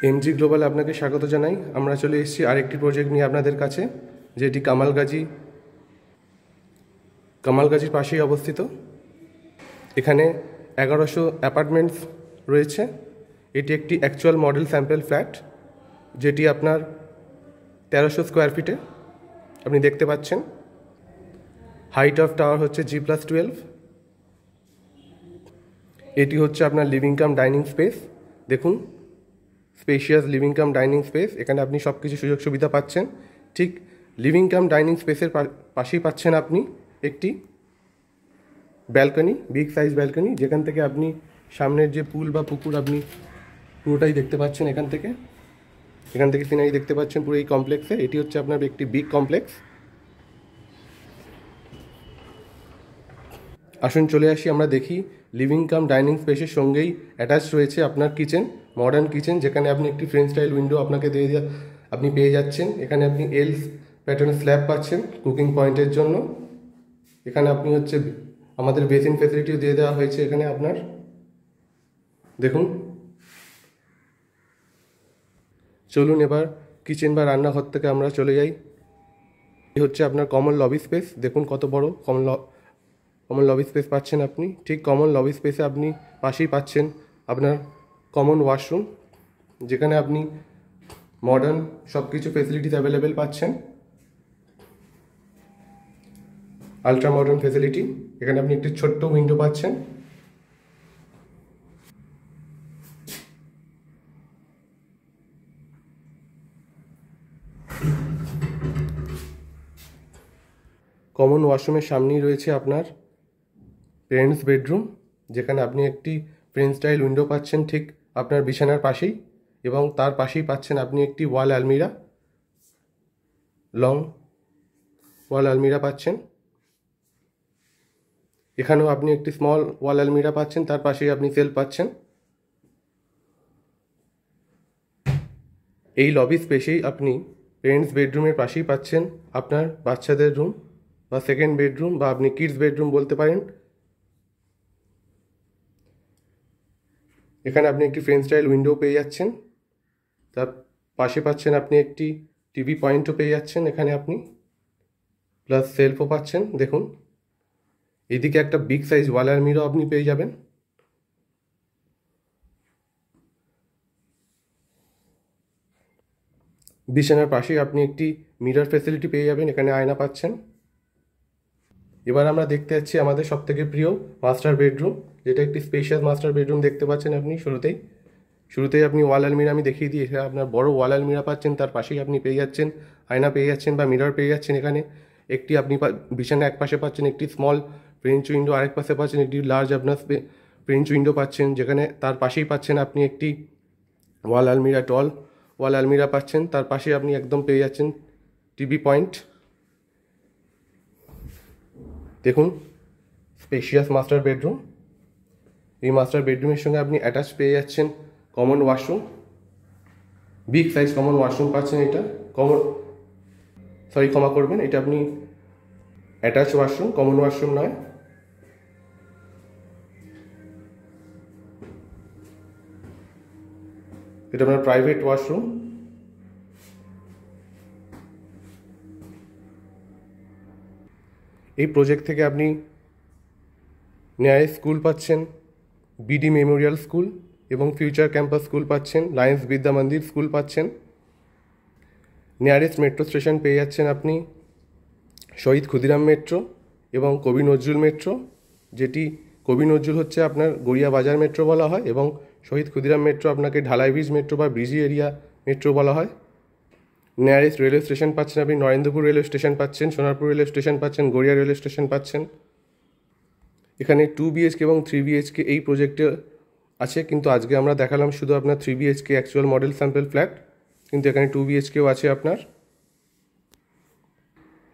MG global আপনাকে স্বাগত জানাই। আমরা চলে এসেছি আরেকটি প্রজেক্ট নিয়ে আপনাদের কাছে, যেটি কামালগাজির পাশেই অবস্থিত। এখানে 1100 অ্যাপার্টমেন্টস রয়েছে। এটি একটি অ্যাকচুয়াল মডেল স্যাম্পল ফ্ল্যাট, যেটি আপনার 1300 স্কোয়ার ফিটে আপনি দেখতে পাচ্ছেন। হাইট অফ টাওয়ার হচ্ছে G+12। এটি হচ্ছে আপনার লিভিং কাম ডাইনিং স্পেস। দেখুন, spacious living cum dining space. এখানে আপনি সব কিছু সুযোগ সুবিধা পাচ্ছেন। ঠিক লিভিং কাম ডাইনিং স্পেসের পাশেই পাচ্ছেন আপনি একটি ব্যালকনি, বিগ সাইজ ব্যালকনি, যেখান থেকে আপনি সামনের যে পুল বা পুকুর আপনি পুরোটাই দেখতে পাচ্ছেন। এখান থেকে সিনারি দেখতে পাচ্ছেন পুরো এই কমপ্লেক্সে। এটি হচ্ছে আপনার একটি বিগ কমপ্লেক্স। আসুন চলে আসি, আমরা দেখি লিভিং কাম ডাইনিং স্পেসের সঙ্গেই অ্যাটাচ রয়েছে আপনার কিচেন, মডার্ন কিচেন, যেখানে আপনি একটি ফ্রেঞ্চ স্টাইল উইন্ডো আপনি পেয়ে যাচ্ছেন। এখানে আপনি এল প্যাটার্নের স্ল্যাব পাচ্ছেন কুকিং পয়েন্টের জন্য। এখানে আপনি হচ্ছে আমাদের বেসিন ফেসিলিটিও দিয়ে দেওয়া হয়েছে এখানে আপনার। দেখুন, চলুন এবার কিচেন বা রান্নাঘর থেকে আমরা চলে যাই। এই হচ্ছে আপনার কমন লবি স্পেস। দেখুন কত বড় কমন লবি স্পেস পাচ্ছেন আপনি। ঠিক কমন লবি স্পেসে আপনি পাশেই পাচ্ছেন আপনার কমন ওয়াশরুম, যেখানে আপনি মডার্ন সব কিছু ফেসিলিটিস অ্যাভেলেবেল পাচ্ছেন। Ultra modern facility. এখানে আপনি একটি ছোট্ট উইন্ডো পাচ্ছেন। কমন ওয়াশরুমের সামনেই রয়েছে আপনার পেরেন্টস বেডরুম, যেখানে আপনি একটি ফ্রেঞ্চ স্টাইল উইন্ডো পাচ্ছেন ঠিক আপনার বিছানার পাশেই, এবং তার পাশেই পাচ্ছেন আপনি একটি লং ওয়াল আলমিরা পাচ্ছেন। এখানেও আপনি একটি স্মল ওয়াল আলমিরা পাচ্ছেন, তার পাশেই আপনি সেলফ পাচ্ছেন। এই লবি স্পেসেই আপনি পেরেন্টস বেডরুমের পাশেই পাচ্ছেন আপনার বাচ্চাদের রুম বা সেকেন্ড বেডরুম, বা আপনি কিডস বেডরুম বলতে পারেন। এখানে আপনি একটি ফ্রেঞ্চ স্টাইল উইন্ডো পেয়ে যাচ্ছেন, তার পাশে পাচ্ছেন আপনি একটি টিভি পয়েন্টও পেয়ে যাচ্ছেন এখানে আপনি, প্লাস সেলফও পাচ্ছেন। দেখুন, এদিকে একটা বিগ সাইজ ওয়াল আলমিরাও আপনি পেয়ে যাবেন। বিছানার পাশেই আপনি একটি মিরর ফ্যাসিলিটি পেয়ে যাবেন, এখানে আয়না পাচ্ছেন। এবার আমরা দেখতে যাচ্ছি আমাদের সবথেকে প্রিয় মাস্টার বেডরুম, যেটা একটি স্পেশাল মাস্টার বেডরুম দেখতে পাচ্ছেন আপনি। শুরুতেই আপনি ওয়াল আলমিরা আমি দেখিয়ে দিই। এখানে আপনার বড় ওয়াল আলমিরা পাচ্ছেন, তার পাশেই আপনি পেয়ে যাচ্ছেন আয়না পেয়ে যাচ্ছেন বা মিরর পেয়ে যাচ্ছেন। এখানে একটি আপনি বিছানা এক পাশে পাচ্ছেন একটি স্মল ফ্রেঞ্চ উইন্ডো, আরেক পাশে পাচ্ছেন একটি লার্জ আপনার ফ্রেঞ্চ উইন্ডো পাচ্ছেন, যেখানে তার পাশেই পাচ্ছেন আপনি একটি টল ওয়াল আলমিরা পাচ্ছেন। তার পাশে আপনি একদম পেয়ে যাচ্ছেন টিভি পয়েন্ট। দেখুন, স্পেশিয়াস মাস্টার বেডরুম। এই মাস্টার বেডরুমের সঙ্গে আপনি অ্যাটাচ পেয়ে যাচ্ছেন common washroom, big size common washroom পাচ্ছেন। এটা ক্ষমা করবেন, এটা আপনি অ্যাটাচ ওয়াশরুম, কমন ওয়াশরুম নয়। এটা আপনার প্রাইভেট ওয়াশরুম। এই প্রজেক্ট থেকে আপনি নিয়ারেস্ট স্কুল পাচ্ছেন বিডি মেমোরিয়াল স্কুল, এবং ফিউচার ক্যাম্পাস স্কুল পাচ্ছেন, লায়েন্স বিদ্যা মন্দির স্কুল পাচ্ছেন। নিয়ারেস্ট মেট্রো স্টেশন পেয়ে যাচ্ছেন আপনি শহীদ ক্ষুদিরাম মেট্রো এবং কবি নজরুল মেট্রো, যেটি কবি নজরুল হচ্ছে আপনার গড়িয়া বাজার মেট্রো বলা হয়, এবং শহীদ ক্ষুদিরাম মেট্রো আপনাকে ঢালাই ব্রিজ মেট্রো বা ব্রিজি এরিয়া মেট্রো বলা হয়। নিয়ারেস্ট রেলওয়ে স্টেশন পাচ্ছেন আপনি নরেন্দ্রপুর রেলওয়ে স্টেশন পাচ্ছেন, সোনারপুর রেলওয়ে স্টেশন পাচ্ছেন, গড়িয়া রেলওয়ে স্টেশন পাচ্ছেন। এখানে 2 BHK এবং 3 BHK এই প্রজেক্টে আছে, কিন্তু আজকে আমরা দেখালাম শুধু আপনার 3 BHK actual model sample flat, কিন্তু এখানে 2 BHKও আছে আপনার।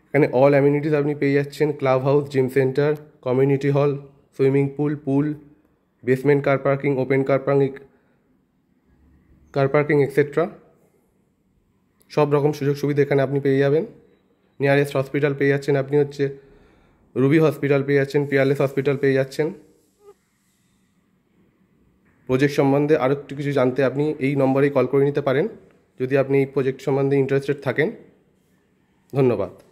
এখানে অল অ্যামিনিটিস আপনি পেয়ে যাচ্ছেন, club house, gym centre, community hall, swimming pool, basement car parking, open car parking etcetera. সব রকম সুযোগ সুবিধা এখানে আপনি পেয়ে যাবেন। নিয়ারেস্ট হসপিটাল পেয়ে যাচ্ছেন আপনি হচ্ছে রুবি হসপিটাল পেয়ে যাচ্ছেন, পিয়ারলেস হসপিটাল পেয়ে যাচ্ছেন। প্রজেক্ট সম্বন্ধে আরও একটু কিছু জানতে আপনি এই নম্বরেই কল করে নিতে পারেন যদি আপনি এই প্রজেক্ট সম্বন্ধে ইন্টারেস্টেড থাকেন। ধন্যবাদ।